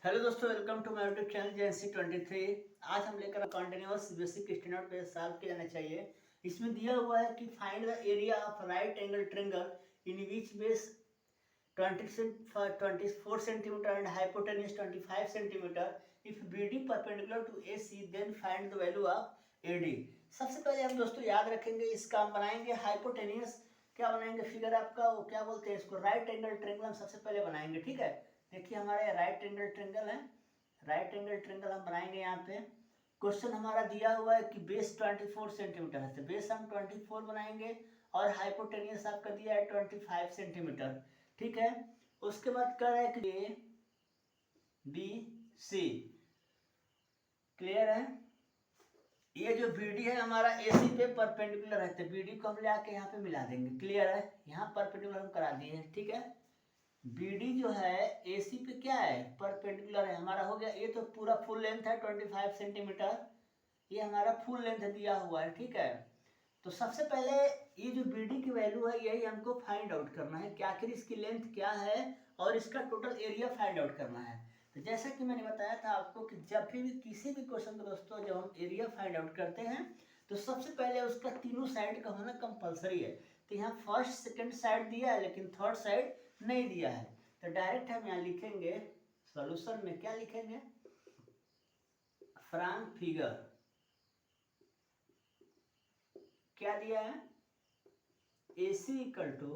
Hello दोस्तों, welcome to my YouTube channel JNC23। आज हम लेकर कॉन्टिन्यूअस बेसिक स्टैंडर्ड पे सॉल्व किया जाना चाहिए। इसमें दिया हुआ है कि find the area of right angle triangle in which base 24 centimetre and hypotenuse 25 centimetre. If BD perpendicular to AC then find the value of AD। सबसे पहले हम दोस्तों याद रखेंगे, इसका हम बनाएंगे हाइपोटेन्यूज। क्या बनाएंगे? फिगर आपका वो क्या बोलते हैं इसको, राइट एंगल ट्रायंगल हम सबसे पहले बनाएंगे। ठीक है, देखिए हमारे राइट एंगल ट्रायंगल है। राइट एंगल ट्रायंगल हम बनाएंगे। यहाँ पे क्वेश्चन हमारा दिया हुआ है कि बेस 24 सेंटीमीटर है, तो बेस हम 24 बनाएंगे और हाइपोटेन्यूज आपका दिया है 25 सेंटीमीटर। ठीक है, उसके बाद कर रहा है कि ABC। क्लियर है? ये जो BD है हमारा AC पे परपेंडिकुलर है, तो BD को हम ले आके यहाँ पे मिला देंगे। क्लियर है? यहाँ परपेंडिकुलर हम करा दिए हैं। ठीक है, BD जो है AC पे क्या है, परपेंडिकुलर है। हमारा हो गया, ये तो पूरा फुल लेंथ है 25 सेंटीमीटर, ये हमारा फुल लेंथ दिया हुआ है। ठीक है, तो सबसे पहले ये जो BD की वैल्यू है यही हमको फाइंड आउट करना है कि आखिर इसकी लेंथ क्या है और इसका टोटल एरिया फाइंड आउट करना है। तो जैसा कि मैंने बताया था आपको कि जब भी किसी भी क्वेश्चन को दोस्तों जब हम एरिया फाइंड आउट करते हैं तो सबसे पहले उसका तीनों साइड का होना कंपलसरी है। तो यहाँ फर्स्ट सेकंड साइड दिया है लेकिन थर्ड साइड नहीं दिया है, तो डायरेक्ट हम यहाँ लिखेंगे सॉल्यूशन में। क्या लिखेंगे? फ्रॉम फिगर क्या दिया है, AC equal to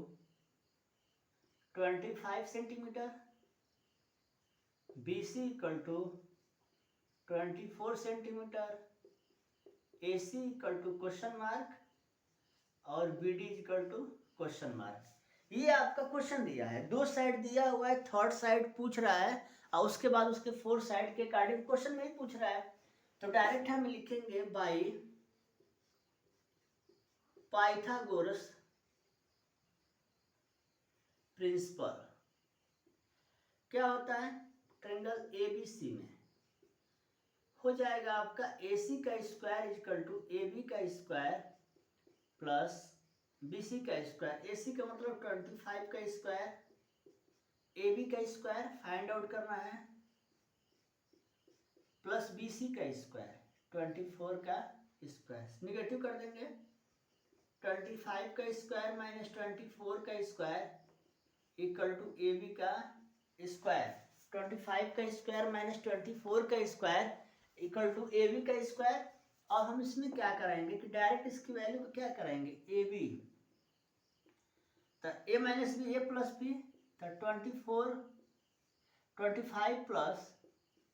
25 centimetre, BC equal to 24 centimetre, AC equal to question mark और BD equal to question mark. ये आपका क्वेश्चन दिया है, दो साइड दिया हुआ है, थर्ड साइड पूछ रहा है और उसके बाद उसके फोर्थ साइड के अकॉर्डिंग क्वेश्चन में ही पूछ रहा है। तो डायरेक्ट हम लिखेंगे बाई पाइथागोरस प्रिंसिपल। क्या होता है? ट्रायंगल ABC में हो जाएगा आपका AC का स्क्वायर इक्वल टू AB का स्क्वायर प्लस BC का स्क्वायर। AC का मतलब 25 का स्क्वायर, AB का स्क्वायर फाइंड आउट करना है, प्लस BC का स्क्वायर 24 का स्क्वायर। निगेटिव कर देंगे, 25 का स्क्वायर माइनस 24 का स्क्वायर इक्वल टू AB का स्क्वायर। 25 का स्क्वायर माइनस 24 का स्क्वायर इक्वल टू AB का स्क्वायर। और हम इसमें क्या कराएंगे कि डायरेक्ट इसकी वैल्यू को क्या कराएंगे, AB, तो A minus B A plus B, तो 25 प्लस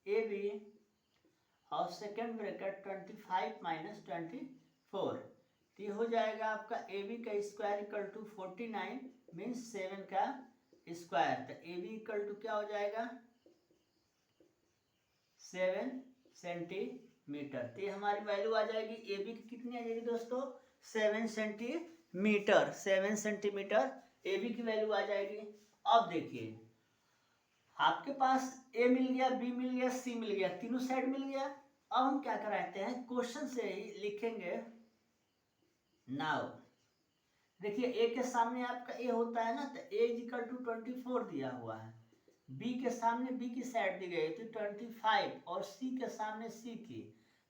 AB और सेकेंड ब्रैकेट 25 माइनस 24, तो ये हो जाएगा आपका AB का स्क्वायर इक्वल टू 49 मीन्स 7 का स्क्वायर। तो AB इक्वल टू क्या हो जाएगा, 7 सेंटीमीटर। तो ये हमारी वैल्यू आ जाएगी AB की कितनी आ जाएगी दोस्तों, 7 सेंटीमीटर। 7 सेंटीमीटर AB की वैल्यू आ जाएगी। अब देखिए आपके पास A मिल गया, B मिल गया, C मिल गया, तीनों साइड मिल गया। अब हम क्या कराते हैं, क्वेश्चन से ही लिखेंगे नाउ। देखिए A के सामने आपका A होता है ना, तो A इक्वल टू 24 दिया हुआ है, B के सामने B की साइड दी गई थी 25 और C के सामने C की,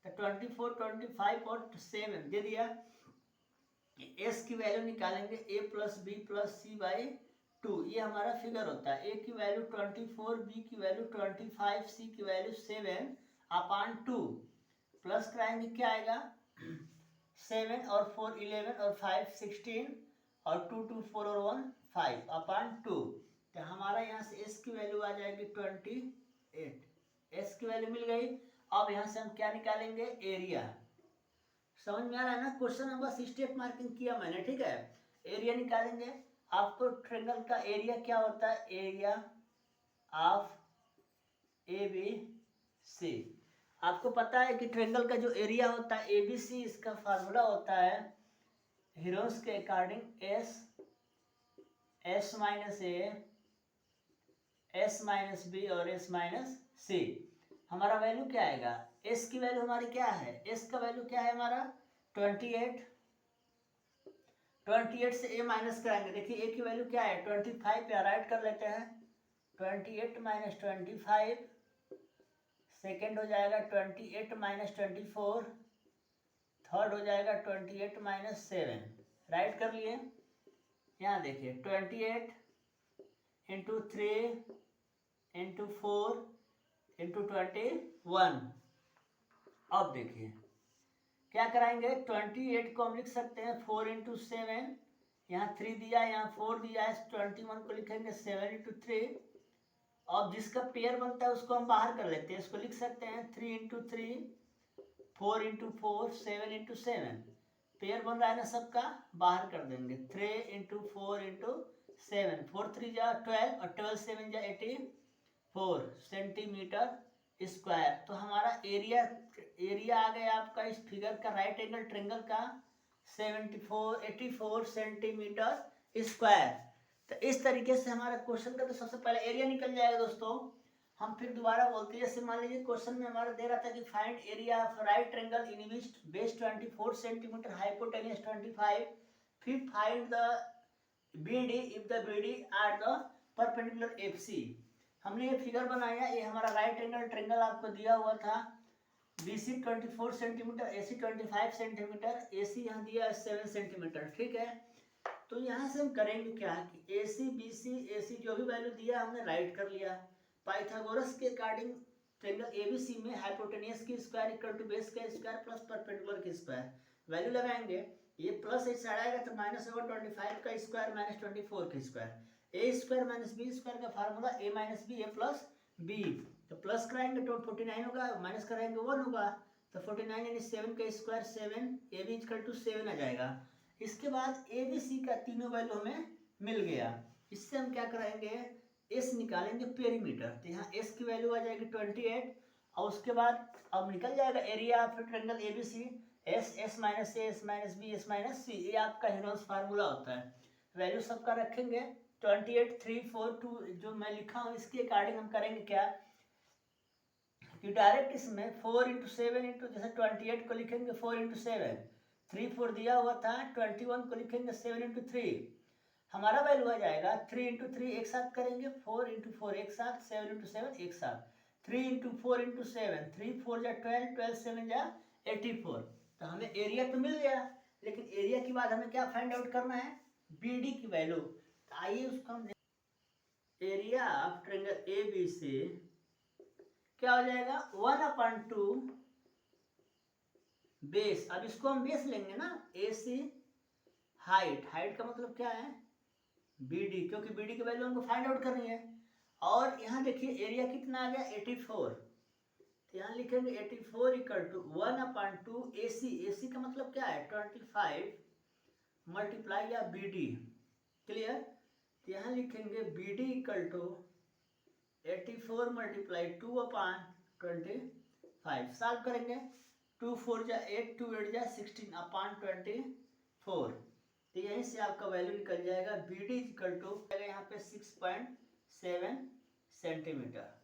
तो 24 25 और 7 दे दिया। S की वैल्यू निकालेंगे A plus B plus C by 2, ये हमारा फिगर होता है। A की वैल्यू 24, B की वैल्यू 25, C की वैल्यू 7 अपान 2, प्लस कराएंगे क्या आएगा 7 और 4 11 और 5 16 और 2 2 4 और 1 5 अपान 2, तो हमारा यहाँ से S की वैल्यू आ जाएगी 28। S की वैल्यू मिल गई। अब यहाँ से हम क्या निकालेंगे, एरिया। समझ में आ रहा है ना? क्वेश्चन में बस स्टेप मार्किंग किया मैंने। ठीक है, एरिया निकालेंगे। आपको ट्रायंगल का एरिया क्या होता है, एरिया ऑफ ABC। आपको पता है कि ट्रायंगल का जो एरिया होता है ABC, इसका फार्मूला होता है हीरोस के according S minus A, S minus B और S माइनस C। हमारा वैल्यू क्या आएगा, S की वैल्यू हमारी क्या है, S का वैल्यू क्या है हमारा 28। 28 से A माइनस कराएंगे। देखिए A की वैल्यू क्या है 25, या राइट कर लेते हैं 28 माइनस 25 सेकेंड हो जाएगा 28 माइनस 24, थर्ड हो जाएगा 28 माइनस 7। राइट कर लिए। यहाँ देखिए 28 इंटू 3 इंटू 4 इंटू 21। अब देखिए क्या कराएंगे, 28 को हम लिख सकते हैं 4 इंटू 7, यहाँ 3 दिया है, यहाँ 4 दिया है, 21 को लिखेंगे 7 इंटू 3। अब जिसका पेयर बनता है उसको हम बाहर कर लेते हैं, इसको लिख सकते हैं 3 इंटू 3, 4 इंटू 4, 7 इंटू 7। पेयर बन रहा है ना सबका, बाहर कर देंगे 3 इंटू 4 इंटू 7, 4 3 जा 12 और 12 7 जा 84 सेंटीमीटर स्क्वायर। तो हमारा एरिया आ गया आपका इस फिगर का, राइट एंगल ट्रायंगल का 84 सेंटीमीटर स्क्वायर। तो इस तरीके से हमारा क्वेश्चन का तो सबसे पहले एरिया निकल जाएगा दोस्तों। हम फिर दोबारा बोलते हैं, जैसे मान लीजिए क्वेश्चन में हमारा दे रहा था कि find area of right triangle in which base 24 centimetre, hypotenuse 25, फिर find the BD if the BD are the perpendicular FC। हमने ये फिगर बनाया, ये हमारा राइट एंगल ट्रायंगल आपको दिया हुआ था, BC 24 centimetre, AC 25 centimetre, AC यहाँ दिया है 7 सेंटीमीटर। ठीक है, तो यहाँ से हम करेंगे क्या कि AC BC AC जो भी वैल्यू दिया हमने राइट कर लिया। पाइथागोरस के अकॉर्डिंग ट्रायंगल ABC में हाइपोटेन्यूज की स्क्वायर इक्वल टू बेस का स्क्वायर प्लस परपेंडिकुलर की स्क्वायर, वैल्यू लगाएंगे। ये प्लस इस साइड आएगा तो माइनस होगा 25 का स्क्वायर माइनस 24 का स्क्वायर, ए स्क्वायर माइनस बी स्क्वायर का फार्मूला ए माइनस बी, ए प्लस बी। तो प्लस कराएंगे तो 49 होगा, माइनस कराएंगे 1 होगा, तो 49 यानी 7 का square 7, A B equal to 7 आ जाएगा। इसके बाद ए बी सी का तीनों वैल्यू हमें मिल गया। इससे हम क्या कराएंगे, एस निकालेंगे पेरीमीटर। तो यहाँ एस की वैल्यू आ जाएगी 28, और उसके बाद अब निकल जाएगा area of triangle ABC, S S minus A, S minus B, S minus C. ये आपका हेरोल्स फार्मूला होता है। वैल्यू सबका रखेंगे 28 3 4 2 जो मैं लिखा हूँ, इसके अकॉर्डिंग हम करेंगे क्या कि डायरेक्ट इसमें 4 इंटू 7 इंटू, जैसे 28 को लिखेंगे 4 इंटू 7, 3 4 दिया हुआ था, 21 को लिखेंगे 7 इंटू 3, हमारा वैल्यू आ जाएगा 3 इंटू 3 एक साथ करेंगे, 4 इंटू 4 एक साथ, 7 इंटू 7 एक साथ, 3 इंटू 4 इंटू 7, 3 4 जा 12, 12 7 जा 84। तो हमें एरिया तो मिल गया, लेकिन एरिया के बाद हमें क्या फाइंड आउट करना है, BD की वैल्यू। तो आइए उसको हम एरिया ऑफ ट्रायंगल ABC क्या हो जाएगा 1/2 बेस। अब इसको हम बेस लेंगे ना, AC हाइट, हाइट का मतलब क्या है BD, क्योंकि BD की वैल्यू हमको फाइंड आउट करनी है। और यहाँ देखिए एरिया कितना आ गया 84, तो यहाँ लिखेंगे 84 इक्वल टू 1/2 AC। AC का मतलब क्या है 25 मल्टीप्लाई या BD। क्लियर, तो यहाँ लिखेंगे BD equal to 84 multiply 2/25। Solve करेंगे, 2 4 जा 8, 2 8 जा 16/24। तो यहीं से आपका वैल्यू निकल जाएगा BD इक्वल टू यहाँ पे 6.7 सेंटीमीटर।